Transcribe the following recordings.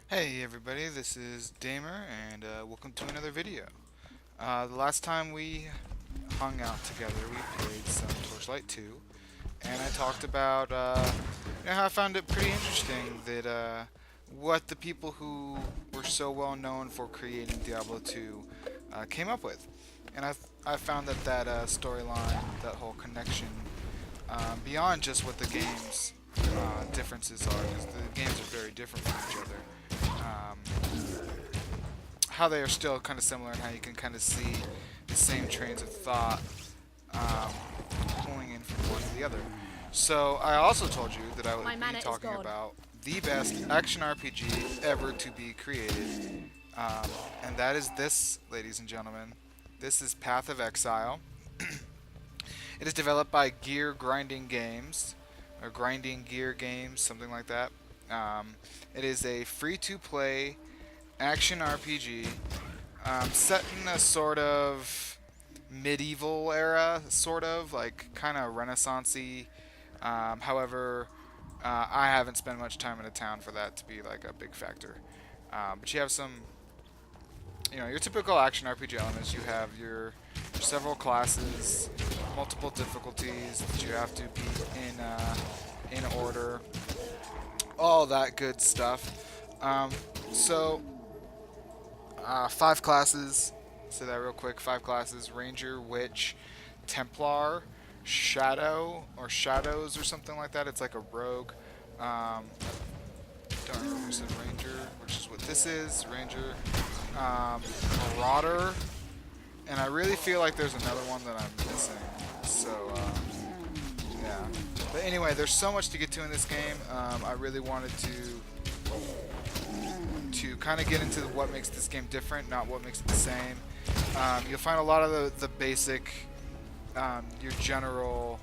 Hey everybody, this is Damer, and welcome to another video. The last time we hung out together, we played some Torchlight 2, and I talked about how I found it pretty interesting that what the people who were so well known for creating Diablo 2 came up with. And I found that storyline, that whole connection, beyond just what the game's differences are, because the games are very different from each other. How they are still kind of similar and how you can kind of see the same trains of thought um, pulling in from one to the other. So I also told you that I would My be mana is talking gone. about the best action RPG ever to be created, um, and that is this, ladies and gentlemen. This is Path of Exile. It is developed by Gear Grinding Games, or Grinding Gear Games, something like that. It is a free-to-play action RPG set in a sort of medieval era, sort of like kind of Renaissance-y. However, I haven't spent much time in a town for that to be like a big factor. But you have some, your typical action RPG elements. You have your several classes, multiple difficulties that you have to beat in order, all that good stuff. So five classes. Say that real quick. Five classes: Ranger, Witch, Templar, Shadow, or Shadows, or something like that. It's like a rogue. Um, don't remember who said Ranger, which is what this is. Ranger, Marauder, and I really feel like there's another one that I'm missing. So yeah. But anyway, there's so much to get to in this game. I really wanted to kind of get into what makes this game different, not what makes it the same. You'll find a lot of the basic, your general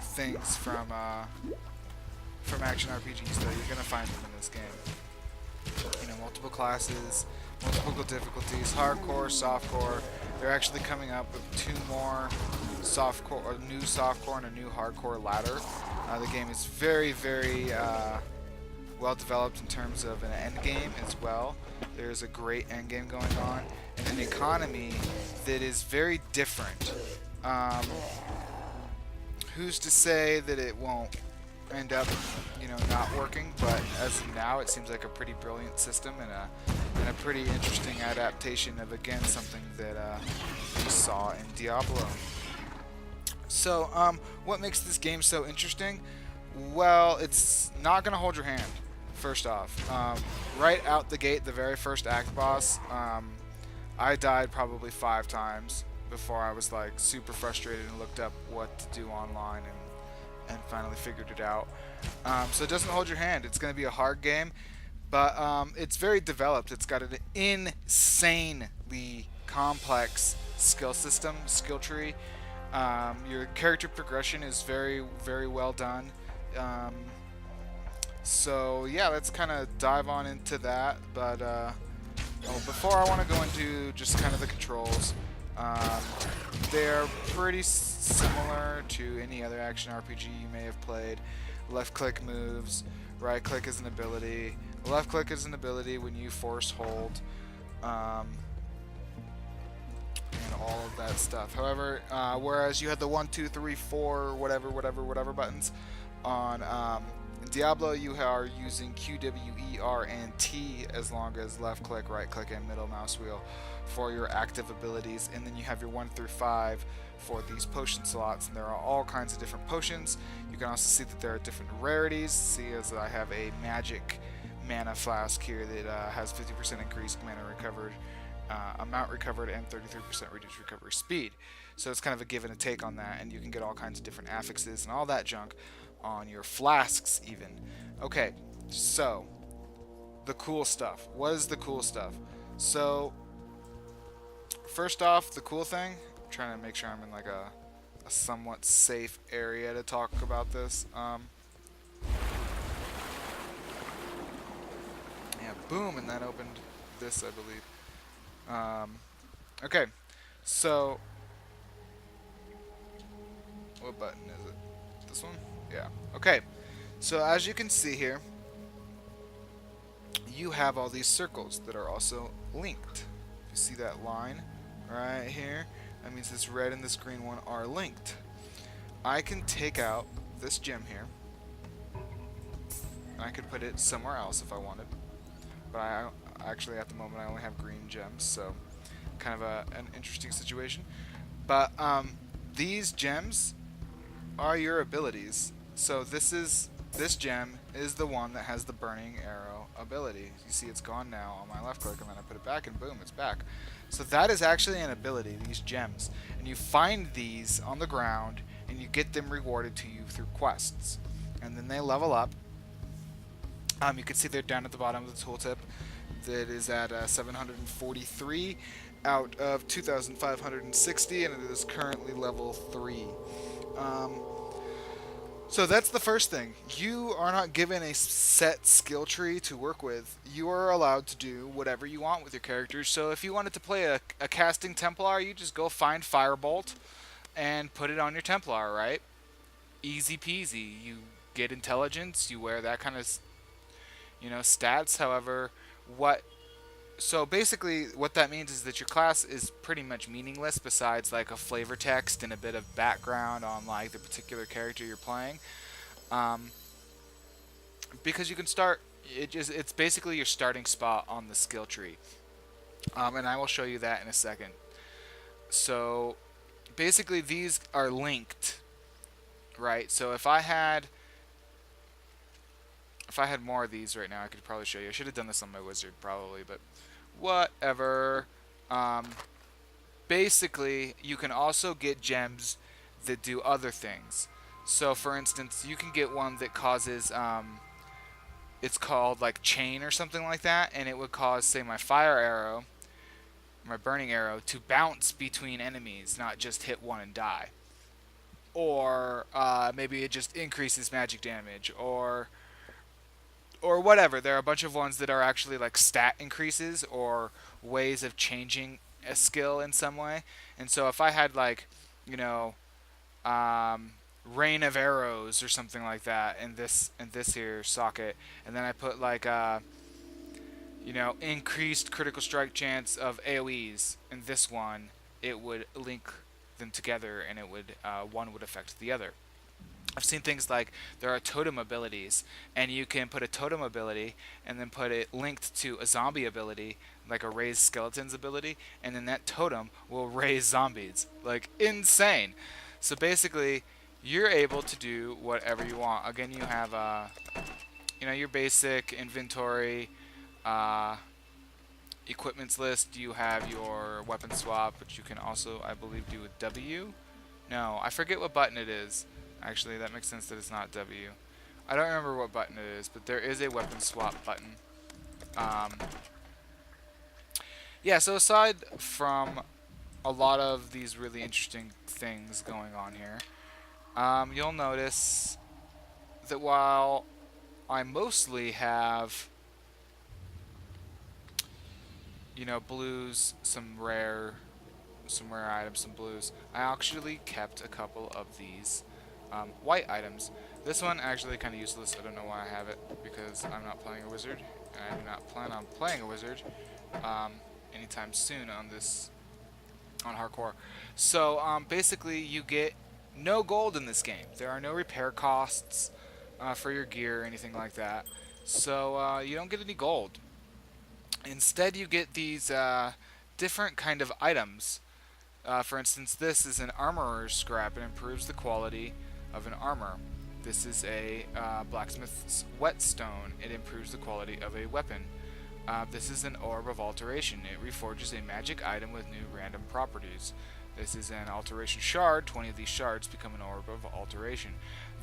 things from action RPGs that you're gonna find them in this game. Multiple classes, multiple difficulties, hardcore, softcore. They're actually coming up with two more softcore, a new softcore and a new hardcore ladder. The game is very, very well developed in terms of an end game as well. There's a great end game going on, and an economy that is very different. Um, who's to say that it won't end up, not working? But as of now, it seems like a pretty brilliant system and a pretty interesting adaptation of again something that we saw in Diablo. So, what makes this game so interesting? Well, it's not going to hold your hand, first off. Right out the gate, the very first act boss, I died probably 5 times before I was like super frustrated and looked up what to do online and finally figured it out. So it doesn't hold your hand. It's going to be a hard game, but it's very developed. It's got an insanely complex skill system, skill tree. Your character progression is very, very well done. Um, so yeah, let's kind of dive on into that. But before I want to go into just kind of the controls, um, they're pretty similar to any other action RPG you may have played. Left click moves, right click is an ability. Left click is an ability when you force hold. Um, and all of that stuff. However, whereas you had the 1, 2, 3, 4, whatever buttons on in Diablo, you are using Q, W, E, R, and T as long as left click, right click, and middle mouse wheel for your active abilities, and then you have your 1 through 5 for these potion slots, and there are all kinds of different potions. You can also see that there are different rarities. See, as I have a magic mana flask here that has 50% increased mana recovered, amount recovered, and 33% reduced recovery speed. So it's kind of a give and a take on that, and you can get all kinds of different affixes and all that junk on your flasks, even. Okay, so the cool stuff. What is the cool stuff? So, first off, the cool thing, I'm trying to make sure I'm in like a somewhat safe area to talk about this. Yeah, boom, and that opened this, I believe. Okay, so what button is it? This one? Yeah. Okay. So as you can see here, you have all these circles that are also linked. You see that line right here? That means this red and this green one are linked. I can take out this gem here, and I could put it somewhere else if I wanted. But I actually, at the moment, I only have green gems, so kind of an interesting situation. But these gems are your abilities. So this gem is the one that has the burning arrow ability. You see it's gone now on my left click, and then I put it back and boom, it's back. So that is actually an ability, these gems. And you find these on the ground and you get them rewarded to you through quests. And then they level up. You can see they're down at the bottom of the tooltip. That is at 743 out of 2,560, and it is currently level 3. So that's the first thing. You are not given a set skill tree to work with. You are allowed to do whatever you want with your characters. So if you wanted to play a casting Templar, you just go find Firebolt and put it on your Templar, right? Easy peasy. You get intelligence, you wear that kind of, stats. However, so basically what that means is that your class is pretty much meaningless besides like a flavor text and a bit of background on like the particular character you're playing, because you can start it's basically your starting spot on the skill tree, and I will show you that in a second. So basically these are linked, right? So if I had more of these right now, I could probably show you. I should have done this on my wizard probably, but whatever. Basically, you can also get gems that do other things. So, for instance, you can get one that causes, it's called like chain or something like that, and it would cause, say, my fire arrow, my burning arrow, to bounce between enemies, not just hit one and die. Or maybe it just increases magic damage, or whatever. There are a bunch of ones that are actually like stat increases or ways of changing a skill in some way. And so if I had like, rain of arrows or something like that in this here socket, and then I put like increased critical strike chance of AoEs in this one, it would link them together, and it would one would affect the other. I've seen things like there are totem abilities, and you can put a totem ability and then put it linked to a zombie ability, like a raise skeletons ability, and then that totem will raise zombies. Like, insane. So basically, you're able to do whatever you want. Again, you have your basic inventory, equipments list. You have your weapon swap, which you can also, I believe, do with W. No, I forget what button it is. Actually, that makes sense that it's not W. I don't remember what button it is, but there is a weapon swap button. Yeah, so aside from a lot of these really interesting things going on here, you'll notice that while I mostly have, blues, some rare items, some blues, I actually kept a couple of these white items. This one actually kind of useless. I don't know why I have it, because I'm not playing a wizard, and I do not plan on playing a wizard anytime soon on hardcore. So basically, you get no gold in this game. There are no repair costs for your gear or anything like that. So you don't get any gold. Instead, you get these different kind of items. For instance, this is an armorer's scrap. It improves the quality of an armor. This is a blacksmith's whetstone. It improves the quality of a weapon. This is an orb of alteration. It reforges a magic item with new random properties. This is an alteration shard. 20 of these shards become an orb of alteration.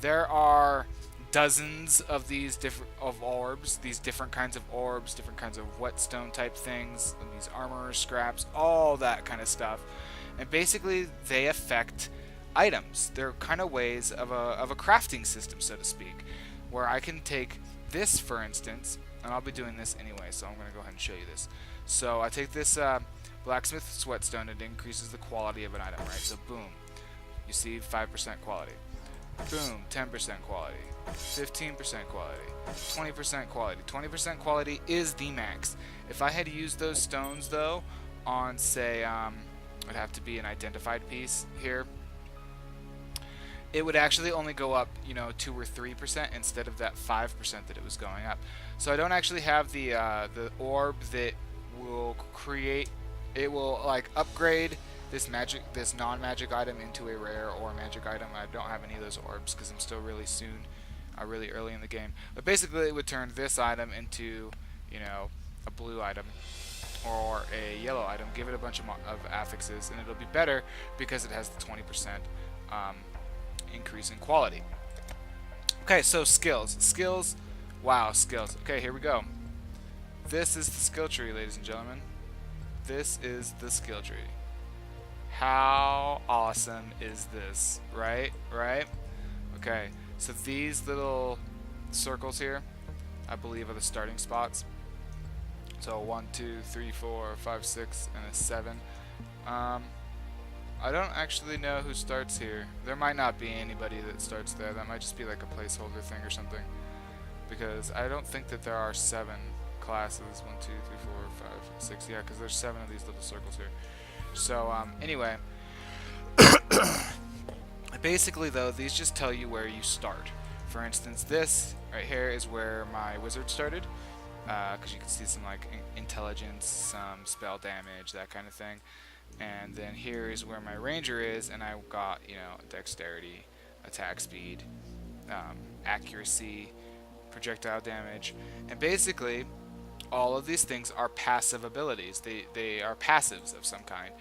There are dozens of these orbs, these different kinds of orbs, different kinds of whetstone type things, these armor scraps, all that kind of stuff. And basically, they affect items. They're kind of ways of a crafting system, so to speak, where I can take this, for instance, and I'll be doing this anyway, so I'm going to go ahead and show you this. So I take this blacksmith's whetstone, and it increases the quality of an item, right? So boom, you see 5% quality. Boom, 10% quality, 15% quality, 20% quality. 20% quality is the max. If I had used those stones though on, say, it'd have to be an identified piece here, it would actually only go up, 2 or 3% instead of that 5% that it was going up. So I don't actually have the orb that will create. It will like upgrade this non-magic item into a rare or magic item. I don't have any of those orbs because I'm still really early in the game. But basically, it would turn this item into, a blue item or a yellow item. Give it a bunch of affixes, and it'll be better because it has the 20% increase in quality. Okay, so skills. Wow, skills. Okay, here we go. This is the skill tree, ladies and gentlemen. This is the skill tree. How awesome is this? Right? Okay, so these little circles here, I believe, are the starting spots. So 1, 2, 3, 4, 5, 6, and a 7. I don't actually know who starts here. There might not be anybody that starts there. That might just be like a placeholder thing or something. Because I don't think that there are 7 classes. 1, 2, 3, 4, 5, 6. Yeah, because there's 7 of these little circles here. So, anyway. Basically, though, these just tell you where you start. For instance, this right here is where my wizard started. Because you can see some, like, intelligence, some spell damage, that kind of thing. And then here is where my ranger is, and I got, dexterity, attack speed, accuracy, projectile damage, and basically all of these things are passive abilities. They are passives of some kind.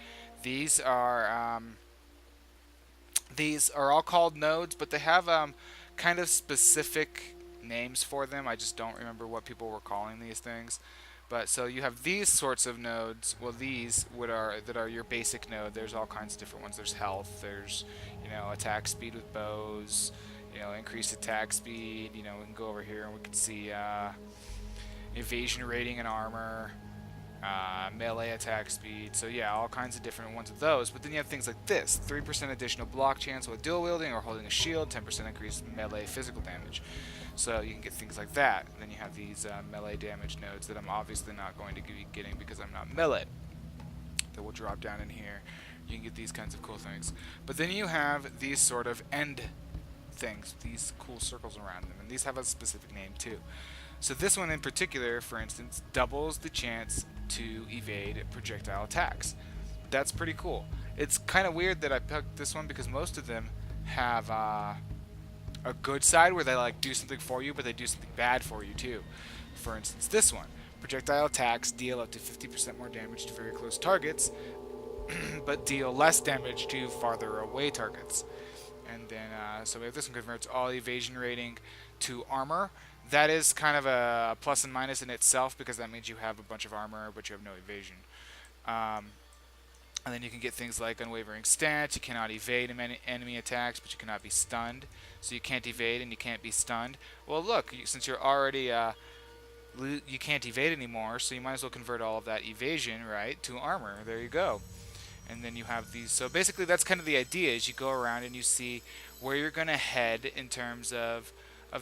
These are all called nodes, but they have kind of specific names for them. I just don't remember what people were calling these things. But so you have these sorts of nodes. Well, these that are your basic node. There's all kinds of different ones. There's health. There's attack speed with bows. Increased attack speed. We can go over here and we can see evasion rating and armor, melee attack speed. So yeah, all kinds of different ones of those. But then you have things like this: 3% additional block chance while dual wielding or holding a shield. 10% increased melee physical damage. So you can get things like that. And then you have these melee damage nodes that I'm obviously not going to be getting because I'm not melee. That will drop down in here. You can get these kinds of cool things. But then you have these sort of end things, these cool circles around them. And these have a specific name too. So this one in particular, for instance, doubles the chance to evade projectile attacks. That's pretty cool. It's kind of weird that I picked this one because most of them have a good side where they like do something for you, but they do something bad for you too. For instance, this one. Projectile attacks deal up to 50% more damage to very close targets, but deal less damage to farther away targets. And then, so we have this one converts all evasion rating to armor. That is kind of a plus and minus in itself because that means you have a bunch of armor, but you have no evasion. And then you can get things like unwavering stance. You cannot evade enemy attacks, but you cannot be stunned. So you can't evade and you can't be stunned. Well, look, since you're already you can't evade anymore, so you might as well convert all of that evasion, right, to armor. There you go. And then you have these. So basically, that's kind of the idea. Is you go around and you see where you're going to head in terms of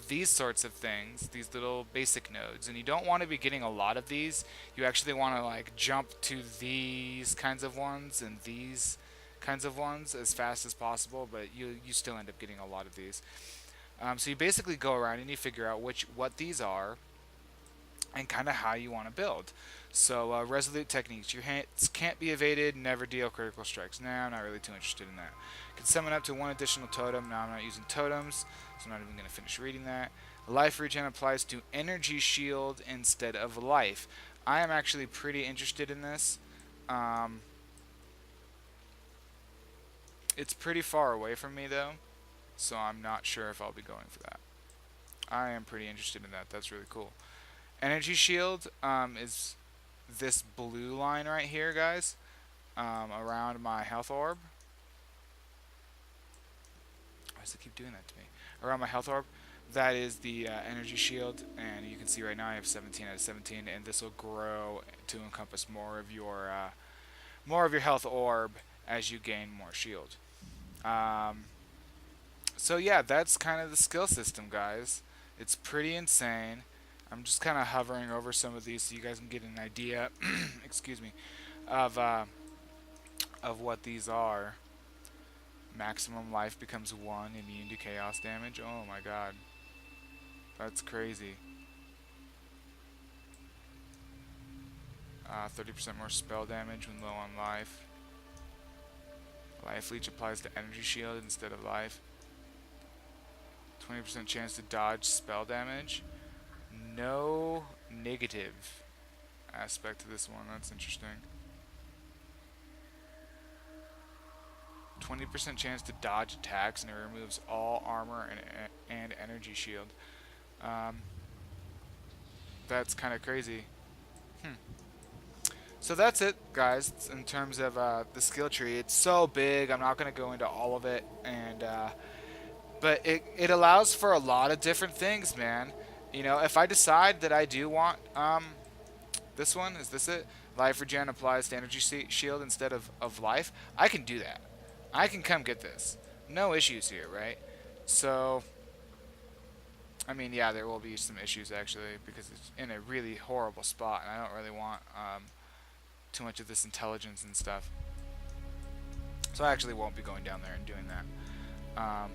these sorts of things, these little basic nodes. And you don't want to be getting a lot of these. You actually want to like jump to these kinds of ones and these kinds of ones as fast as possible, but you still end up getting a lot of these. So you basically go around and you figure out what these are and kind of how you want to build. So resolute techniques. Your hits can't be evaded, never deal critical strikes. Nah, I'm not really too interested in that. Can summon up to 1 additional totem. Now I'm not using totems, so I'm not even going to finish reading that. Life regen applies to energy shield instead of life. I am actually pretty interested in this. It's pretty far away from me though, so I'm not sure if I'll be going for that. I am pretty interested in that. That's really cool. Energy shield is this blue line right here, guys, around my health orb. Why does it keep doing that to me? Around my health orb, that is the energy shield, and you can see right now I have 17 out of 17, and this will grow to encompass more of your health orb as you gain more shield. So yeah, that's kind of the skill system, guys. It's pretty insane. I'm just kind of hovering over some of these so you guys can get an idea, excuse me, of uh, of what these are. Maximum life becomes 1, immune to chaos damage. Oh my god, that's crazy. 30% more spell damage when low on life. Life leech applies to energy shield instead of life. 20% chance to dodge spell damage. No negative aspect to this one. That's interesting. 20% chance to dodge attacks, and it removes all armor and energy shield. Um, that's kind of crazy. So that's it, guys, in terms of the skill tree. It's so big, I'm not going to go into all of it, and but it allows for a lot of different things, man. You know, if I decide that I do want this one, is this it? Life regen applies to energy shield instead of life. I can do that. I can come get this. No issues here, right? So, I mean, yeah, there will be some issues actually because it's in a really horrible spot, and I don't really want too much of this intelligence and stuff. So I actually won't be going down there and doing that.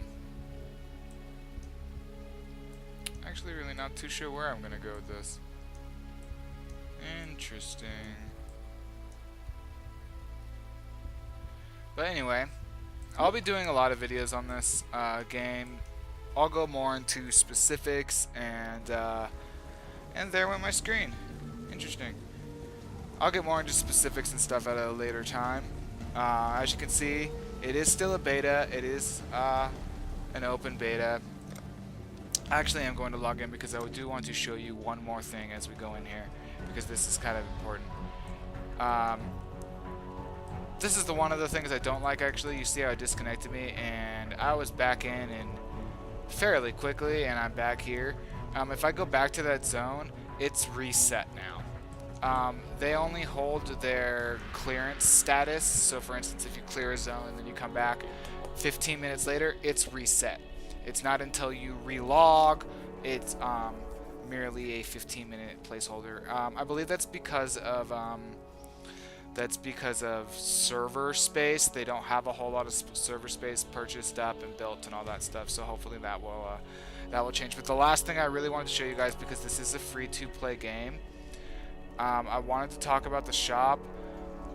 Actually, really not too sure where I'm going to go with this. Interesting. But anyway, I'll be doing a lot of videos on this game. I'll go more into specifics, and there went my screen. Interesting. I'll get more into specifics and stuff at a later time. As you can see, it is still a beta. It is an open beta. Actually, I'm going to log in because I do want to show you one more thing as we go in here, because this is kind of important. This is one of the things I don't like, actually. You see how it disconnected me, and I was back in and fairly quickly, and I'm back here. If I go back to that zone, it's reset now. They only hold their clearance status, so for instance, if you clear a zone and then you come back 15 minutes later, it's reset. It's not until you relog. It's merely a 15-minute placeholder. I believe that's because of server space. They don't have a whole lot of server space purchased up and built and all that stuff. So hopefully that will change. But the last thing I really wanted to show you guys, because this is a free-to-play game, I wanted to talk about the shop.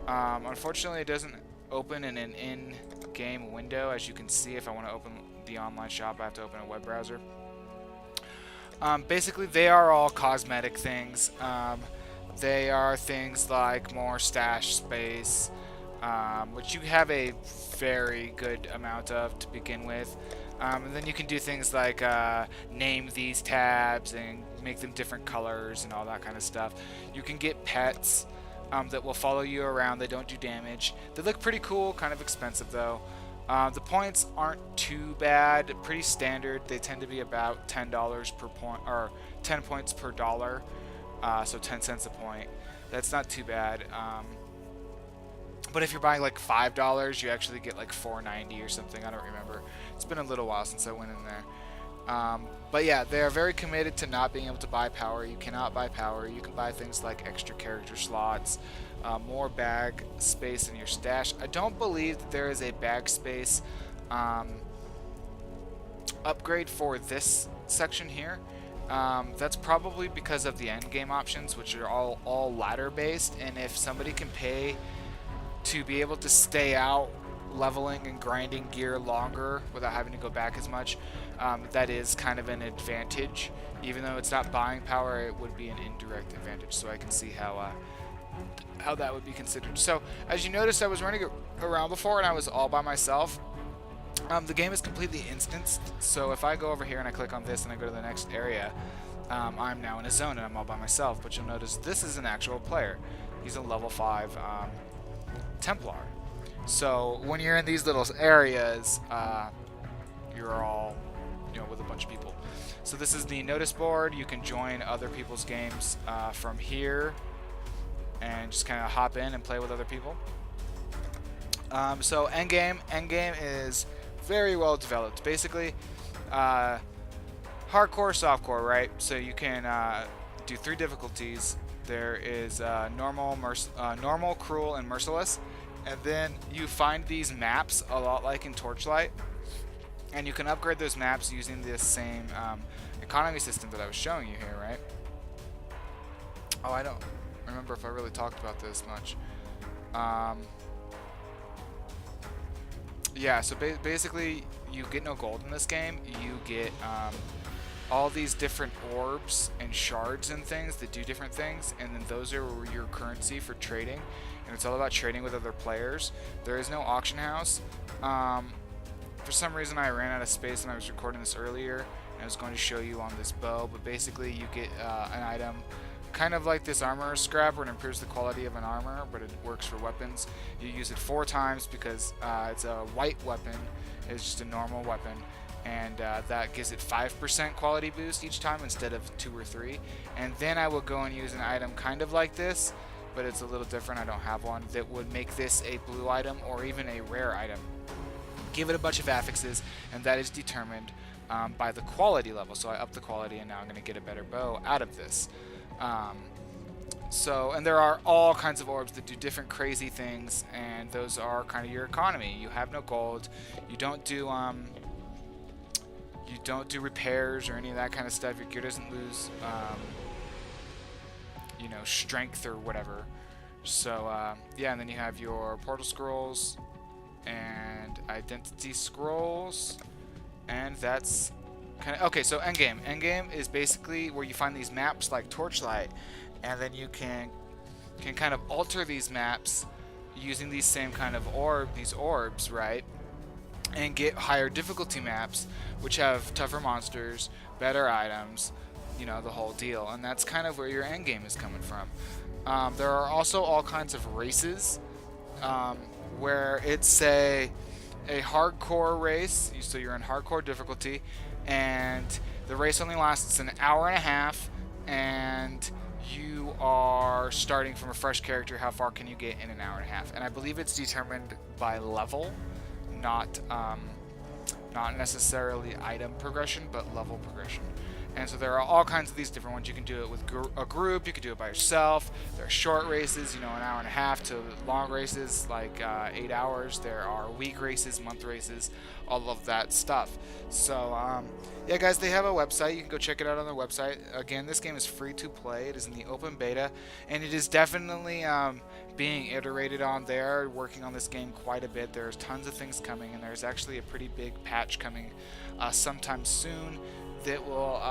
Unfortunately, it doesn't open in an in-game window. As you can see, if I want to open the online shop, I have to open a web browser. Basically, they are all cosmetic things. They are things like more stash space, which you have a very good amount of to begin with. And then you can do things like name these tabs and make them different colors and all that kind of stuff. You can get pets that will follow you around. They don't do damage. They look pretty cool, kind of expensive though. The points aren't too bad, pretty standard. They tend to be about $10 per point, or 10 points per dollar, so 10 cents a point. That's not too bad. But if you're buying like $5, you actually get like $4.90 or something. I don't remember. It's been a little while since I went in there. But yeah, they are very committed to not being able to buy power. You cannot buy power. You can buy things like extra character slots, more bag space in your stash. I don't believe that there is a bag space upgrade for this section here. That's probably because of the end game options, which are all ladder based, and if somebody can pay to be able to stay out leveling and grinding gear longer without having to go back as much, that is kind of an advantage. Even though it's not buying power, it would be an indirect advantage, so I can see how that would be considered. So as you noticed, I was running around before and I was all by myself. The game is completely instanced, so if I go over here and I click on this and I go to the next area, I'm now in a zone and I'm all by myself. But you'll notice this is an actual player. He's a level 5 Templar. So when you're in these little areas, you're all, with a bunch of people. So this is the notice board. You can join other people's games from here and just kind of hop in and play with other people. So endgame is very well developed. Basically, hardcore, softcore, right? So you can do 3 difficulties. There is normal, cruel, and merciless. And then you find these maps a lot like in Torchlight, and you can upgrade those maps using this same economy system that I was showing you here, right? Oh, I don't remember if I really talked about this much. Yeah, so basically, you get no gold in this game. You get all these different orbs and shards and things that do different things, and then those are your currency for trading, and it's all about trading with other players. There is no auction house. For some reason, I ran out of space and I was recording this earlier, and I was going to show you on this bow, but basically you get an item kind of like this armor scrap, where it improves the quality of an armor, but it works for weapons. You use it 4 times because it's a white weapon. It's just a normal weapon, and that gives it 5% quality boost each time instead of 2 or 3. And then I will go and use an item kind of like this, but it's a little different. I don't have one that would make this a blue item or even a rare item. Give it a bunch of affixes, and that is determined by the quality level. So I upped the quality, and now I'm going to get a better bow out of this. And there are all kinds of orbs that do different crazy things, and those are kind of your economy. You have no gold. You don't do repairs or any of that kind of stuff. Your gear doesn't lose strength or whatever. So yeah, and then you have your portal scrolls and identity scrolls, and that's kind of okay. So endgame is basically where you find these maps like Torchlight, and then you can kind of alter these maps using these same kind of orbs, right? And get higher difficulty maps, which have tougher monsters, better items, the whole deal. And that's kind of where your end game is coming from. There are also all kinds of races, where it's a hardcore race, so you're in hardcore difficulty, and the race only lasts an hour and a half, and you are starting from a fresh character. How far can you get in an hour and a half? And I believe it's determined by level, not necessarily item progression, but level progression. And so there are all kinds of these different ones. You can do it with a group. You can do it by yourself. There are short races, an hour and a half, to long races like 8 hours. There are week races, month races, all of that stuff. So yeah, guys, they have a website. You can go check it out on their website. Again, this game is free to play. It is in the open beta, and it is definitely being iterated on there. Working on this game quite a bit. There's tons of things coming, and there's actually a pretty big patch coming sometime soon that will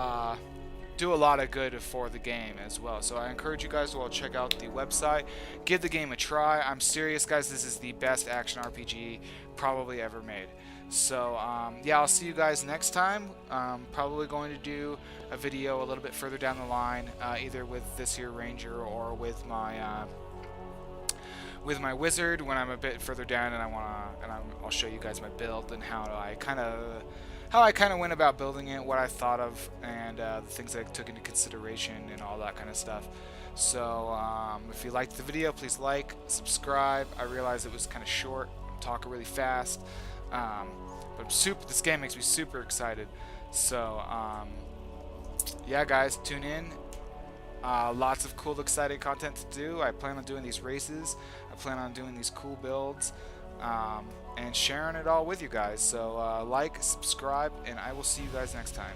do a lot of good for the game as well. So I encourage you guys to all check out the website, give the game a try. I'm serious, guys, this is the best action RPG probably ever made. So yeah, I'll see you guys next time. Probably going to do a video a little bit further down the line, either with this here ranger or with my wizard when I'm a bit further down, and I'll show you guys my build and how I kind of went about building it, what I thought of, and the things that I took into consideration and all that kind of stuff. So if you liked the video, please like, subscribe. I realize it was kind of short, I'm talking really fast, but this game makes me super excited. So yeah, guys, tune in. Lots of cool, exciting content to do. I plan on doing these races. I plan on doing these cool builds. And sharing it all with you guys. So like, subscribe, and I will see you guys next time.